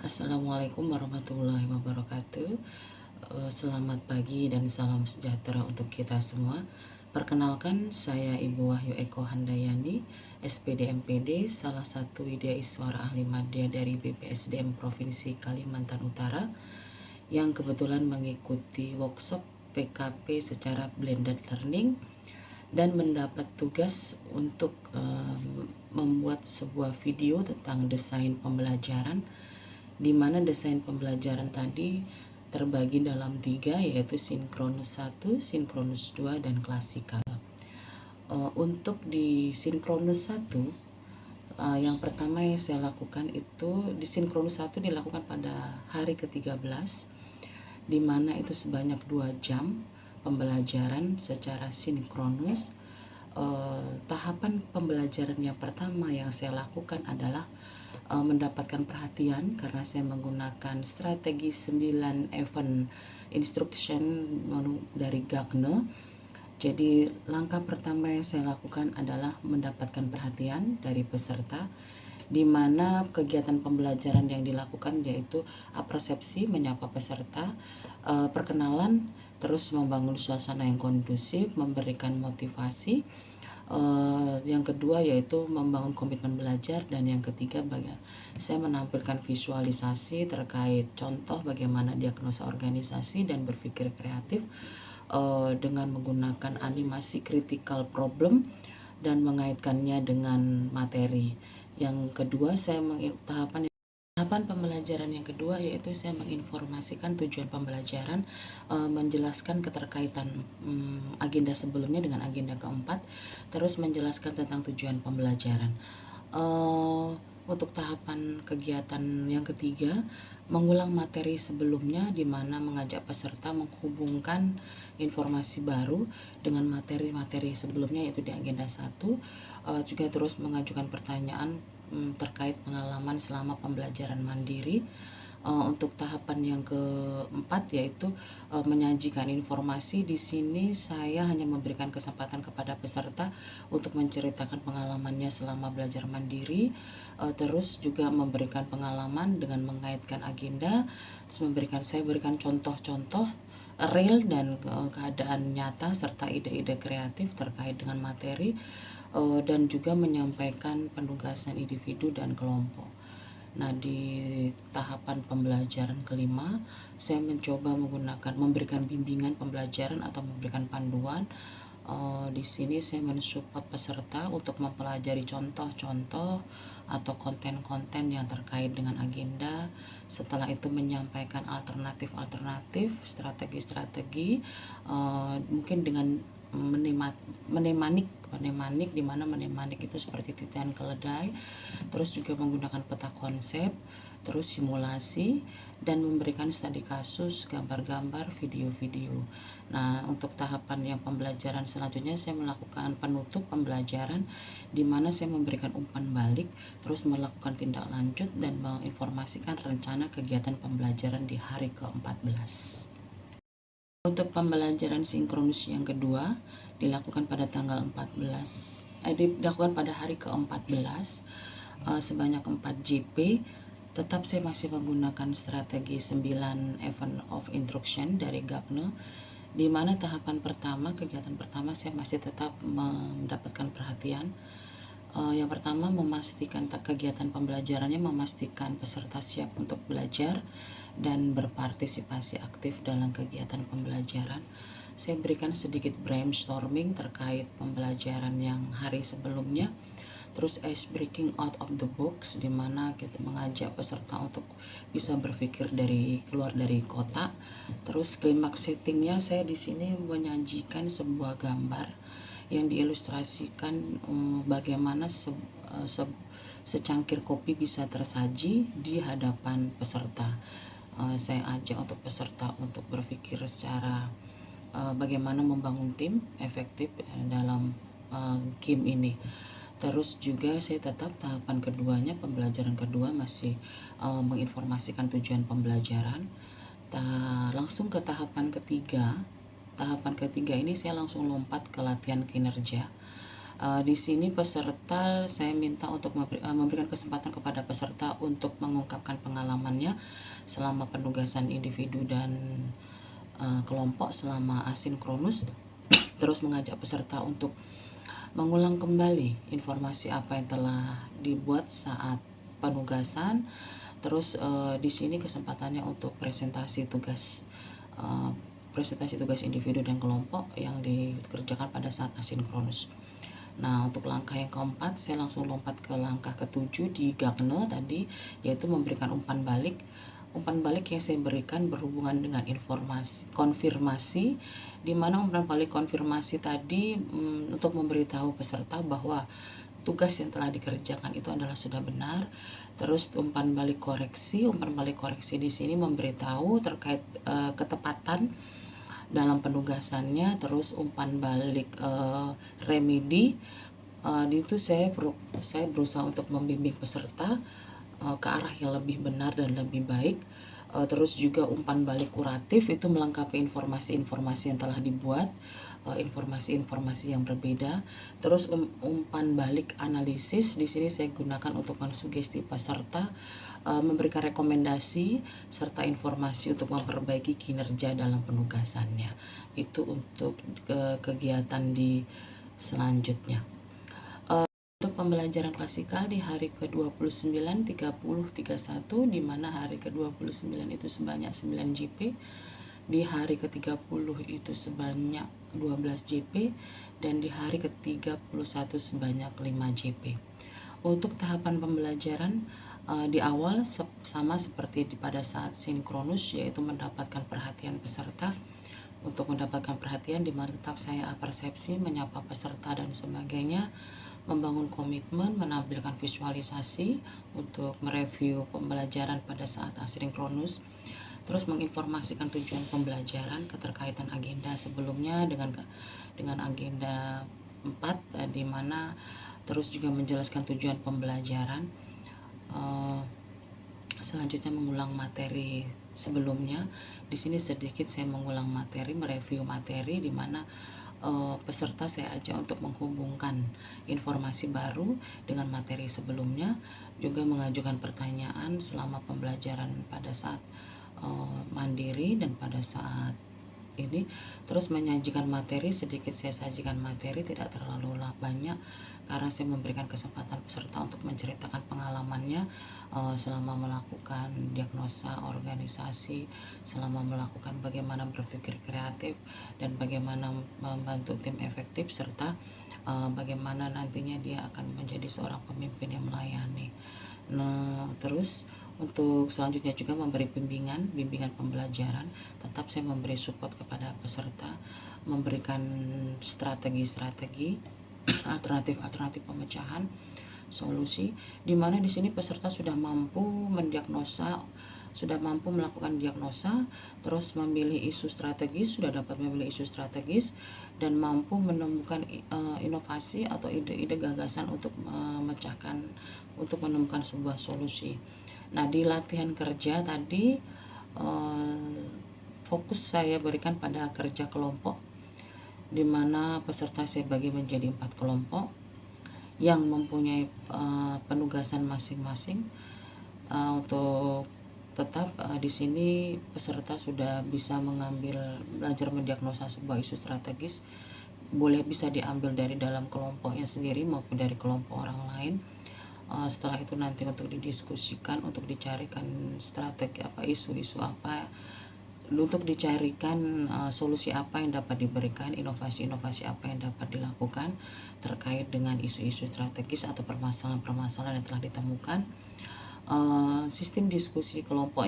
Assalamualaikum warahmatullahi wabarakatuh. Selamat pagi dan salam sejahtera untuk kita semua. Perkenalkan, saya Ibu Wahyu Eko Handayani, SPD MPD, salah satu Widya Iswara Ahli Madya dari BPSDM Provinsi Kalimantan Utara, yang kebetulan mengikuti workshop PKP secara blended learning dan mendapat tugas untuk membuat sebuah video tentang desain pembelajaran, di mana desain pembelajaran tadi terbagi dalam 3, yaitu sinkronus 1, sinkronus 2, dan klasikal. Untuk di sinkronus 1, yang pertama yang saya lakukan itu di sinkronus 1 dilakukan pada hari ke-13, di mana itu sebanyak 2 jam pembelajaran secara sinkronus. Tahapan pembelajaran yang pertama yang saya lakukan adalah mendapatkan perhatian, karena saya menggunakan strategi 9 event instruction dari Gagne. Jadi langkah pertama yang saya lakukan adalah mendapatkan perhatian dari peserta, di mana kegiatan pembelajaran yang dilakukan yaitu apersepsi, menyapa peserta, perkenalan, terus membangun suasana yang kondusif, memberikan motivasi. Yang kedua yaitu membangun komitmen belajar, dan yang ketiga saya menampilkan visualisasi terkait contoh bagaimana diagnosa organisasi dan berpikir kreatif dengan menggunakan animasi critical problem dan mengaitkannya dengan materi. Yang kedua, tahapan pembelajaran yang kedua yaitu saya menginformasikan tujuan pembelajaran, menjelaskan keterkaitan agenda sebelumnya dengan agenda keempat, terus menjelaskan tentang tujuan pembelajaran. Untuk tahapan kegiatan yang ketiga, mengulang materi sebelumnya, di mana mengajak peserta menghubungkan informasi baru dengan materi-materi sebelumnya, yaitu di agenda 1. Juga terus mengajukan pertanyaan terkait pengalaman selama pembelajaran mandiri. Untuk tahapan yang keempat yaitu menyajikan informasi. Di sini saya hanya memberikan kesempatan kepada peserta untuk menceritakan pengalamannya selama belajar mandiri, terus juga memberikan pengalaman dengan mengaitkan agenda, terus saya berikan contoh-contoh real dan keadaan nyata serta ide-ide kreatif terkait dengan materi, dan juga menyampaikan penugasan individu dan kelompok. Nah, di tahapan pembelajaran kelima, saya mencoba memberikan bimbingan pembelajaran atau memberikan panduan. Di sini saya mensupport peserta untuk mempelajari contoh-contoh atau konten-konten yang terkait dengan agenda. Setelah itu menyampaikan alternatif-alternatif, strategi-strategi, mungkin dengan menemanik, di mana menemanik itu seperti titian keledai, terus juga menggunakan peta konsep, terus simulasi, dan memberikan studi kasus, gambar-gambar, video-video. Nah, untuk tahapan yang pembelajaran selanjutnya saya melakukan penutup pembelajaran, di mana saya memberikan umpan balik, terus melakukan tindak lanjut dan menginformasikan rencana kegiatan pembelajaran di hari ke-14. Untuk pembelajaran sinkronus yang kedua dilakukan pada dilakukan pada hari ke-14, sebanyak 4 JP. Tetap saya masih menggunakan strategi 9 event of instruction dari Gagne, di mana kegiatan pertama saya masih tetap mendapatkan perhatian. Yang pertama, memastikan kegiatan pembelajarannya, memastikan peserta siap untuk belajar dan berpartisipasi aktif dalam kegiatan pembelajaran. Saya berikan sedikit brainstorming terkait pembelajaran yang hari sebelumnya. Terus ice breaking out of the box, di mana kita mengajak peserta untuk bisa berpikir keluar dari kotak. Terus klimaks settingnya, saya di sini menyajikan sebuah gambar yang diilustrasikan bagaimana secangkir kopi bisa tersaji di hadapan peserta. Saya ajak untuk peserta untuk berpikir secara bagaimana membangun tim efektif dalam game ini. Terus juga saya tetap tahapan keduanya, pembelajaran kedua masih menginformasikan tujuan pembelajaran. Langsung ke tahapan ketiga. Tahapan ketiga ini saya langsung lompat ke latihan kinerja. Di sini peserta saya minta untuk memberikan kesempatan kepada peserta untuk mengungkapkan pengalamannya selama penugasan individu dan kelompok selama asinkronus, terus mengajak peserta untuk mengulang kembali informasi apa yang telah dibuat saat penugasan. Terus di sini kesempatannya untuk presentasi tugas individu dan kelompok yang dikerjakan pada saat asinkronus. Nah, untuk langkah yang keempat, saya langsung lompat ke langkah ketujuh di Gagne tadi, yaitu memberikan umpan balik. Umpan balik yang saya berikan berhubungan dengan informasi konfirmasi, di mana umpan balik konfirmasi tadi untuk memberitahu peserta bahwa tugas yang telah dikerjakan itu adalah sudah benar. Terus umpan balik koreksi di sini memberitahu terkait ketepatan dalam penugasannya. Terus umpan balik remedi, itu saya berusaha untuk membimbing peserta ke arah yang lebih benar dan lebih baik. Terus juga umpan balik kuratif itu melengkapi informasi-informasi yang telah dibuat, informasi-informasi yang berbeda. Terus umpan balik analisis di sini saya gunakan untuk mensugesti peserta, memberikan rekomendasi serta informasi untuk memperbaiki kinerja dalam penugasannya. Itu untuk kegiatan di selanjutnya. Untuk pembelajaran klasikal di hari ke-29, 30, 31, di mana hari ke-29 itu sebanyak 9 JP, di hari ke-30 itu sebanyak 12 JP, dan di hari ke-31 sebanyak 5 JP. Untuk tahapan pembelajaran di awal sama seperti pada saat sinkronus, yaitu mendapatkan perhatian peserta. Untuk mendapatkan perhatian, di mana tetap saya persepsi, menyapa peserta dan sebagainya, membangun komitmen, menampilkan visualisasi untuk mereview pembelajaran pada saat asinkronus, terus menginformasikan tujuan pembelajaran, keterkaitan agenda sebelumnya dengan agenda 4, di mana terus juga menjelaskan tujuan pembelajaran. Selanjutnya mengulang materi sebelumnya. Di sini sedikit saya mengulang materi, mereview materi, di mana peserta saya ajak untuk menghubungkan informasi baru dengan materi sebelumnya, juga mengajukan pertanyaan selama pembelajaran pada saat mandiri dan pada saat ini. Terus menyajikan materi, sedikit saya sajikan materi, tidak terlalu banyak, karena saya memberikan kesempatan peserta untuk menceritakan pengalamannya selama melakukan diagnosa organisasi, selama melakukan bagaimana berpikir kreatif dan bagaimana membantu tim efektif, serta bagaimana nantinya dia akan menjadi seorang pemimpin yang melayani. Nah, terus untuk selanjutnya juga memberi bimbingan pembelajaran. Tetap saya memberi support kepada peserta, memberikan strategi-strategi alternatif pemecahan solusi, di mana di sini peserta sudah mampu melakukan diagnosa, terus memilih isu strategis, sudah dapat memilih isu strategis, dan mampu menemukan inovasi atau ide-ide gagasan untuk menemukan sebuah solusi. Nah, di latihan kerja tadi fokus saya berikan pada kerja kelompok, di mana peserta saya bagi menjadi 4 kelompok yang mempunyai penugasan masing-masing. Untuk tetap di sini peserta sudah bisa belajar mendiagnosa sebuah isu strategis, bisa diambil dari dalam kelompoknya sendiri maupun dari kelompok orang lain. Setelah itu nanti untuk didiskusikan, untuk dicarikan strategi apa, isu-isu apa, untuk dicarikan solusi apa yang dapat diberikan, inovasi-inovasi apa yang dapat dilakukan terkait dengan isu-isu strategis atau permasalahan-permasalahan yang telah ditemukan. Sistem diskusi kelompok